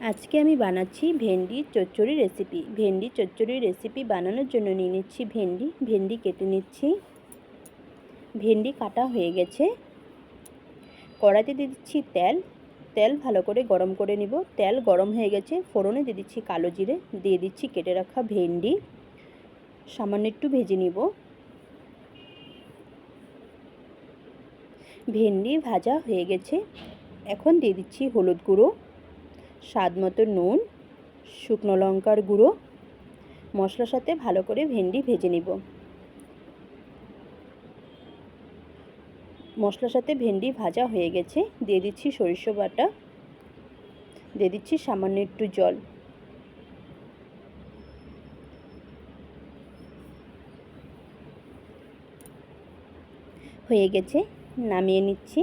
আজকে আমি বানাচ্ছি ভেন্ডি চচ্চড়ি রেসিপি। ভেন্ডি চচ্চড়ি রেসিপি বানানোর জন্য নিয়ে নিচ্ছি ভেন্ডি কেটে নিচ্ছি। ভেন্ডি কাটা হয়ে গেছে। কড়াইতে দিয়ে দিচ্ছি তেল ভালো করে গরম করে নিব। তেল গরম হয়ে গেছে, ফোড়নে দিয়ে দিচ্ছি কালো জিরে, দিয়ে দিচ্ছি কেটে রাখা ভেন্ডি, সামান্য একটু ভেজে নিব। ভেন্ডি ভাজা হয়ে গেছে, এখন দিয়ে দিচ্ছি হলুদ গুঁড়ো, স্বাদ মতো নুন, শুকনো লঙ্কার গুঁড়ো। মশলার সাথে ভালো করে ভেন্ডি ভেজে নিব। মশলার সাথে ভেন্ডি ভাজা হয়ে গেছে, দিয়ে দিচ্ছি সরিষা বাটা, দিয়ে দিচ্ছি সামান্য একটু জল। হয়ে গেছে, নামিয়ে নিচ্ছি।